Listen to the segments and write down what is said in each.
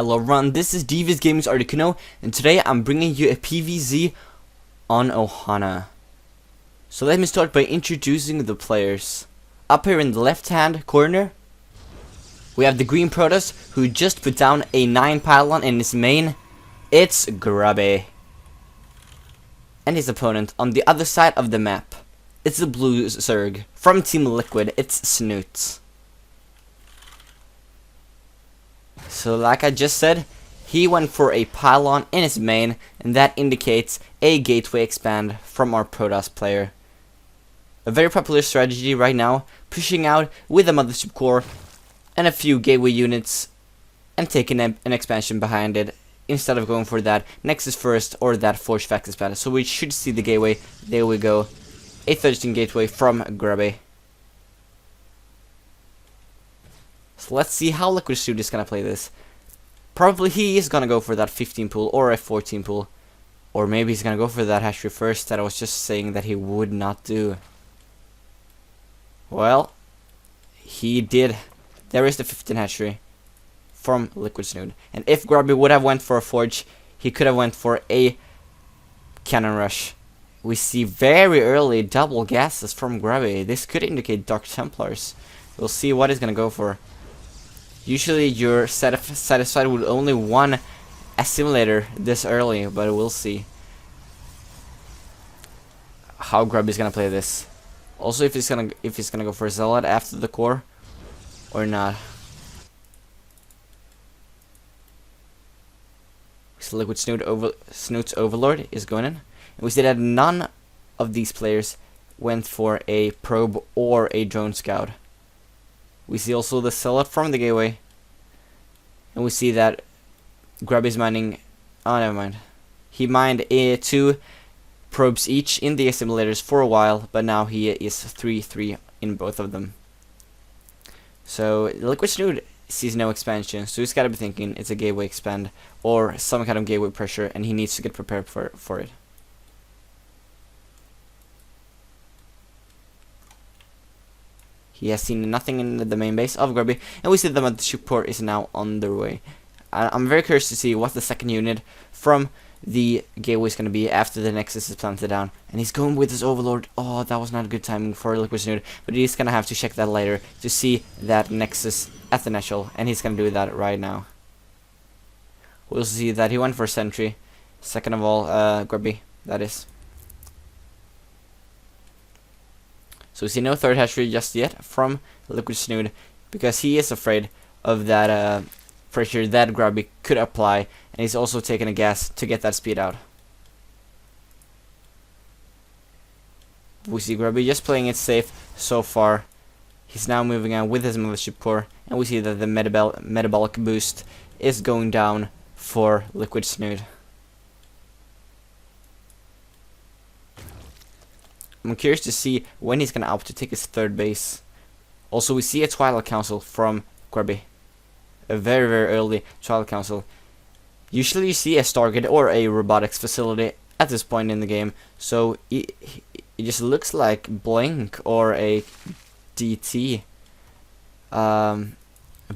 Hello everyone, this is Devious Gaming's Articuno, and today I'm bringing you a PvZ on Ohana. So let me start by introducing the players. Up here in the left hand corner, we have the green Protoss, who just put down a 9 pylon in his main. It's Grubby. And his opponent on the other side of the map, it's the blue Zerg. From Team Liquid, it's Snute. So like I just said, he went for a pylon in his main, and that indicates a gateway expand from our Protoss player. A very popular strategy right now, pushing out with a mothership core and a few gateway units and taking an expansion behind it, instead of going for that Nexus first or that Forge Fact expand. So we should see the gateway. There we go. A 13 gateway from Grubby. So let's see how LiquidSnute is gonna play this. Probably he is gonna go for that 15 pool or a 14 pool. Or maybe he's gonna go for that hatchery first that I was just saying that he would not do. Well, he did. There is the 15 hatchery from LiquidSnute. And if Grubby would have went for a forge, he could have went for a cannon rush. We see very early double gases from Grubby. This could indicate Dark Templars. We'll see what he's gonna go for. Usually you're satisfied with only one assimilator this early, but we'll see how Grubby's gonna play this. Also, if he's gonna go for a Zealot after the core or not. So LiquidSnute's Overlord is going in, and we see that none of these players went for a probe or a drone scout. We see also the Zealot from the gateway, and we see that Grubby's mining. Oh, never mind. He mined 2 probes each in the assimilators for a while, but now he is 3-3 in both of them. So LiquidSnute sees no expansion, so he's got to be thinking it's a gateway expand or some kind of gateway pressure, and he needs to get prepared for it. He has seen nothing in the main base of Grubby, and we see that the mothership core is now on their way. I'm very curious to see what the second unit from the gateway is going to be after the Nexus is planted down. And he's going with his Overlord. Oh, that was not a good timing for LiquidSnute, but he's going to have to check that later to see that Nexus at the Neshel, and he's going to do that right now. We'll see that he went for Sentry. Second of all, Grubby, that is. So we see no third hatchery just yet from LiquidSnute, because he is afraid of that pressure that Grubby could apply, and he's also taking a gas to get that speed out. We see Grubby just playing it safe so far. He's now moving on with his mothership core, and we see that the metabolic boost is going down for LiquidSnute. I'm curious to see when he's gonna opt to take his third base. Also, we see a Twilight Council from Grubby. A very, very early Twilight Council. Usually you see a Stargate or a robotics facility at this point in the game, so it just looks like Blink or a DT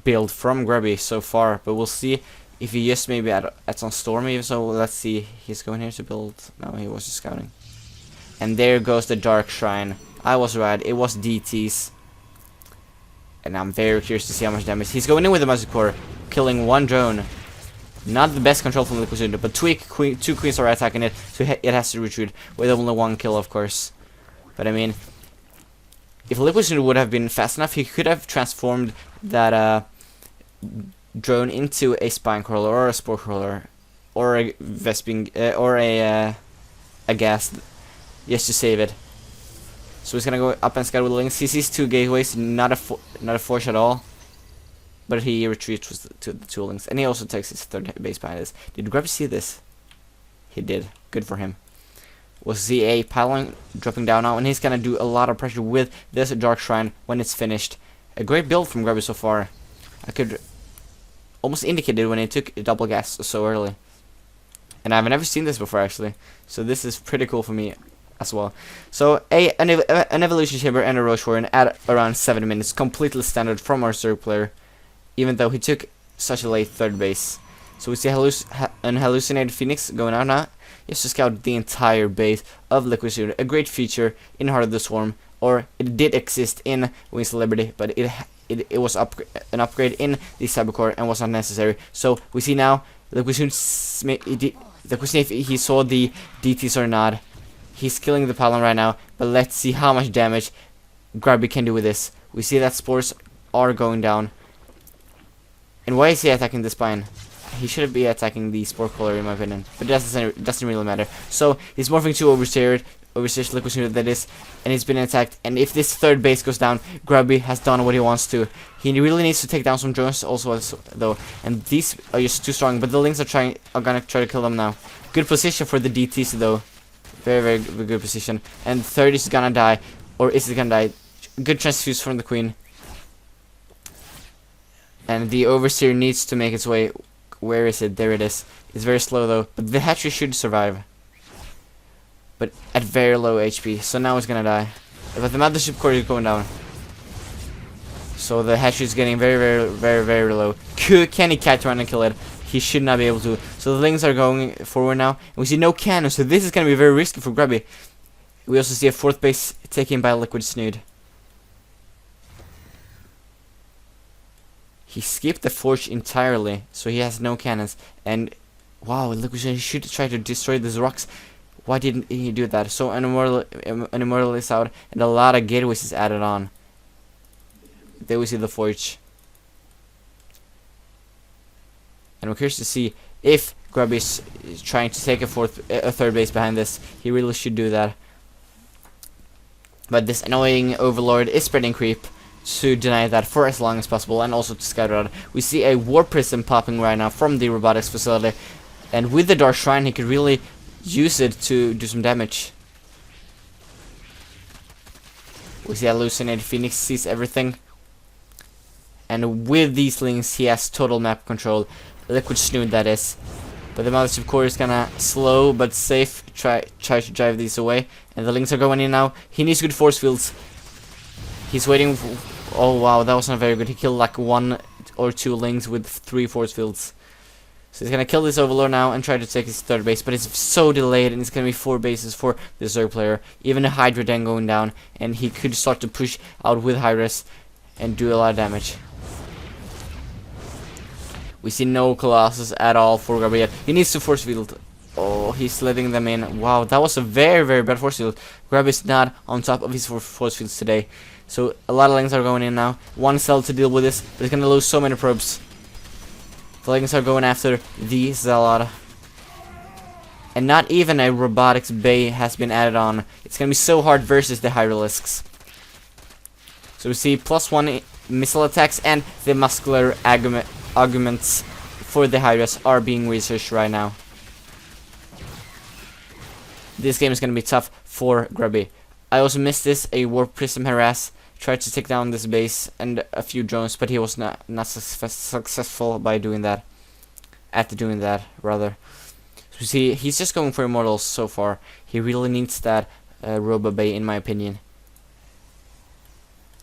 build from Grubby so far, but we'll see if he just maybe at some storm even. So let's see, he's going here to build. No, he was just scouting. And there goes the Dark Shrine. I was right, it was DTs. And I'm very curious to see how much damage. He's going in with the Mothership core, killing 1 drone. Not the best control from LiquidSnute, but 2 queens are attacking it, so it has to retreat with only 1 kill, of course. But I mean, if LiquidSnute would have been fast enough, he could have transformed that drone into a spine crawler or a spore crawler or a Vesping or a gas, just to save it. So he's gonna go up and scout with links. He sees 2 gateways, not a force at all, but he retreats with the 2 links, and he also takes his third base behind this. Did Grubby see this? He did. Good for him. We'll see a pylon dropping down now, and he's gonna do a lot of pressure with this Dark Shrine when it's finished. A great build from Grubby so far. I could almost indicate it when he took a double gas so early, and I've never seen this before actually. So this is pretty cool for me as well. So an evolution chamber and a roach warren at around 7 minutes, completely standard from our Zerg player, even though he took such a late third base. So we see an hallucinated Phoenix going out now. He has to scout the entire base of LiquidSnute, a great feature in Heart of the Swarm, or it did exist in Wings of Liberty, but it was an upgrade in the Cybercore and was not necessary. So we see now LiquidSnute, if he saw the DTs or not. He's killing the Pylon right now, but let's see how much damage Grubby can do with this. We see that spores are going down. And why is he attacking the spine? He should be attacking the spore collar in my opinion, but it doesn't really matter. So he's morphing to Overseer LiquidSnute that is, and he's been attacked. And if this third base goes down, Grubby has done what he wants to. He really needs to take down some drones also though, and these are just too strong. But the Lings are gonna try to kill them now. Good position for the DTs though. Very, very good position. And third is gonna die. Or is it gonna die? Good transfuse from the Queen. And the Overseer needs to make its way. Where is it? There it is. It's very slow though. But the hatchery should survive. But at very low HP. So now it's gonna die. But the mothership core is going down. So the hatchery is getting very low. Can he catch around and kill it? He should not be able to. So the Lings are going forward now. And we see no cannon, so this is going to be very risky for Grubby. We also see a fourth base taken by LiquidSnute. He skipped the forge entirely, so he has no cannons. And wow, LiquidSnute should try to destroy these rocks. Why didn't he do that? So an immortal is out, and a lot of gateways is added on. There we see the forge. And we're curious to see if Grubby is trying to take a third base behind this. He really should do that. But this annoying Overlord is spreading creep to deny that for as long as possible, and also to scout out. We see a War Prism popping right now from the robotics facility, and with the Dark Shrine he could really use it to do some damage. We see hallucinated Phoenix sees everything, and with these Lings he has total map control. LiquidSnute that is. But the mothership core is gonna slow but safe try to drive these away. And the Lings are going in now. He needs good force fields. He's waiting for, oh wow, that was not very good. He killed like 1 or 2 Lings with 3 force fields. So he's gonna kill this Overlord now and try to take his third base, but it's so delayed, and it's gonna be 4 bases for the Zerg player. Even a Hydra then going down, and he could start to push out with Hydras and do a lot of damage. We see no Colossus at all for Grubby yet. He needs to force field. Oh, he's letting them in. Wow, that was a very bad force field. Grubby is not on top of his force fields today. So a lot of Lings are going in now. 1 cell to deal with this, but he's gonna lose so many probes. The Lings are going after the Zealot. And not even a robotics bay has been added on. It's gonna be so hard versus the Hydralisks. So we see +1 missile attacks, and the muscular arguments for the Hydras are being researched right now. This game is going to be tough for Grubby. I also missed this, a Warp Prism harass. Tried to take down this base and a few drones, but he was not successful by doing that. Rather. So see, he's just going for immortals so far. He really needs that Robo Bay in my opinion.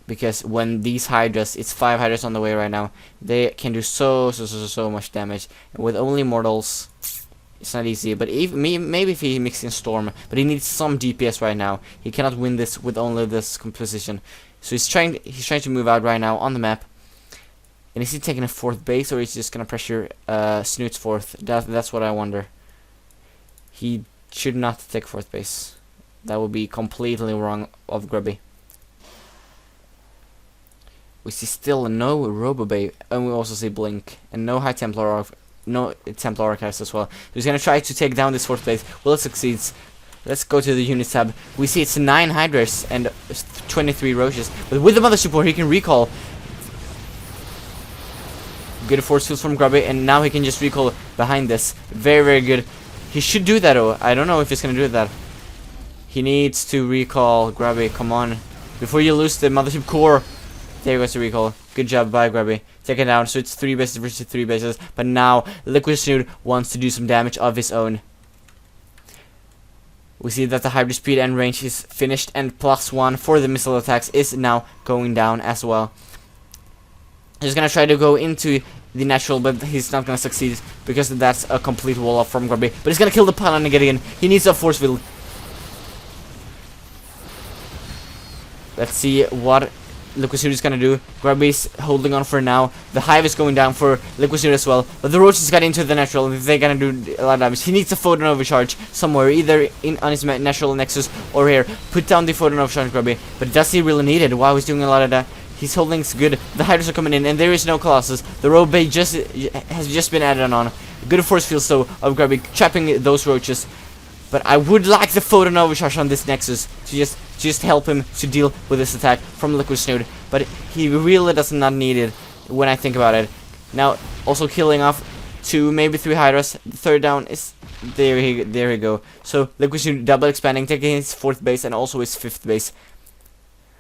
Because when these Hydras, it's 5 Hydras on the way right now, they can do so much damage. And with only mortals, it's not easy. But maybe if he mixes in Storm, but he needs some DPS right now. He cannot win this with only this composition. So he's trying to move out right now on the map. And is he taking a 4th base, or is he just gonna pressure Snute's 4th? That's what I wonder. He should not take 4th base. That would be completely wrong of Grubby. We see still no Robobay, and we also see Blink, and no High Templar, no Templar Archives as well. He's gonna try to take down this 4th base. Will it succeed? Let's go to the unit tab. We see it's 9 Hydras and 23 Roaches, but with the Mothership War he can recall. Good force fields from Grubby, and now he can just recall behind this. Very good. He should do that, though. I don't know if he's gonna do that. He needs to recall. Grubby, come on, before you lose the Mothership Core. There goes the recall. Good job by Grubby. Take it down. So it's 3 bases versus 3 bases. But now LiquidSnute wants to do some damage of his own. We see that the hybrid speed and range is finished, and +1 for the missile attacks is now going down as well. He's gonna try to go into the natural, but he's not gonna succeed because that's a complete wall off from Grubby. But he's gonna kill the pylon and get in. He needs a force field. Let's see what LiquidSnute is gonna do. Grubby's holding on for now. The hive is going down for LiquidSnute as well. But the roaches got into the natural. They're gonna do a lot of damage. He needs a photon overcharge somewhere, either on his natural nexus or here. Put down the photon overcharge, Grubby. But does he really need it? Wow, he's doing a lot of that. His holding's good. The hydras are coming in, and there is no colossus. The road bay has just been added on. Good force fields though of Grubby, trapping those roaches. But I would like the photon overcharge on this nexus to just help him to deal with this attack from LiquidSnute. But he really does not need it when I think about it. Now, also killing off 2, maybe 3 hydras. The third down is there. He go. So LiquidSnute double expanding, taking his 4th base and also his 5th base.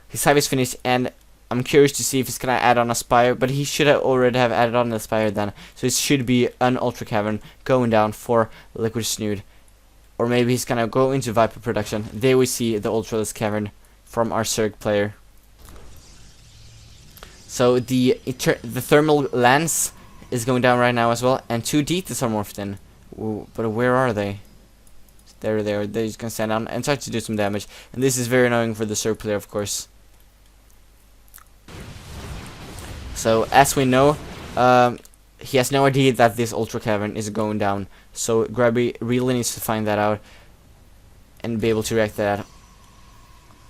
His hive is finished, and I'm curious to see if he's gonna add on a spire, but he should have already have added on a spire then. So it should be an ultra cavern going down for LiquidSnute. Or maybe he's gonna go into Viper production. There we see the Ultralisk Cavern from our Zerg player. So the thermal lance is going down right now as well, and 2 Deethys are morphed in. Ooh, but where are they? There they are. They're just gonna stand down and try to do some damage. And this is very annoying for the Zerg player, of course. So as we know, he has no idea that this Ultra Cavern is going down. So Grubby really needs to find that out and be able to react to that.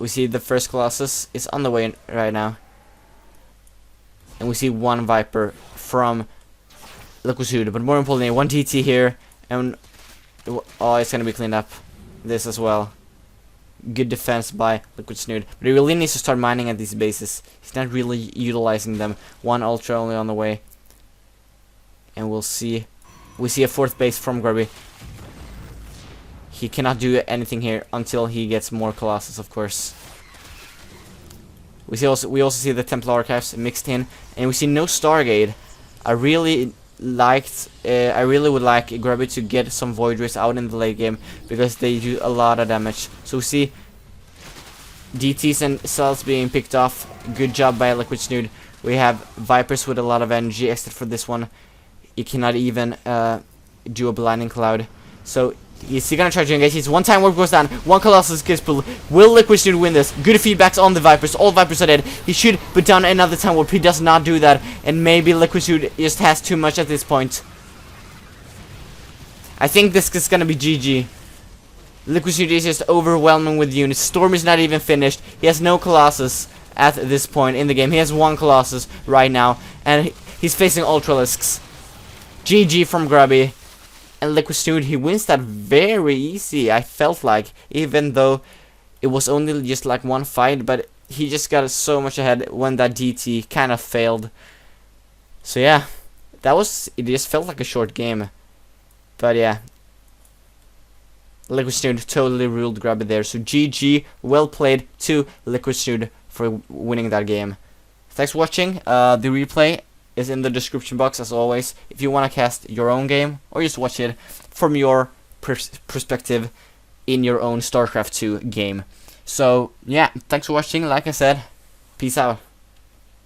We see the first Colossus is on the way right now. And we see 1 Viper from LiquidSnute. But more importantly, 1 DT here. And oh, it's going to be cleaned up. This as well. Good defense by LiquidSnute. But he really needs to start mining at these bases. He's not really utilizing them. 1 Ultra only on the way. And we'll see. We see a 4th base from Grubby. He cannot do anything here until he gets more Colossus, of course. We also see the Templar Archives mixed in, and we see no Stargate. I really would like Grubby to get some Void Rays out in the late game because they do a lot of damage. So we see DTs and cells being picked off. Good job by LiquidSnute. We have Vipers with a lot of energy, except for this one. You cannot even do a blinding cloud. So is he gonna try to engage? His 1 time warp goes down. 1 Colossus gets pulled. Will LiquidSnute win this? Good feedbacks on the Vipers. All Vipers are dead. He should put down another time warp. He does not do that. And maybe LiquidSnute just has too much at this point. I think this is gonna be GG. LiquidSnute is just overwhelming with units. Storm is not even finished. He has no Colossus at this point in the game. He has 1 Colossus right now. And he's facing Ultralisks. GG from Grubby. And LiquidSnute, he wins that very easy, I felt like. Even though it was only just like 1 fight, but he just got so much ahead when that DT kind of failed. So yeah, it just felt like a short game. But yeah, LiquidSnute totally ruled Grubby there. So GG, well played to LiquidSnute for winning that game. Thanks for watching. The replay is in the description box as always if you want to cast your own game or just watch it from your perspective in your own StarCraft 2 game. So yeah, thanks for watching. Like I said, peace out.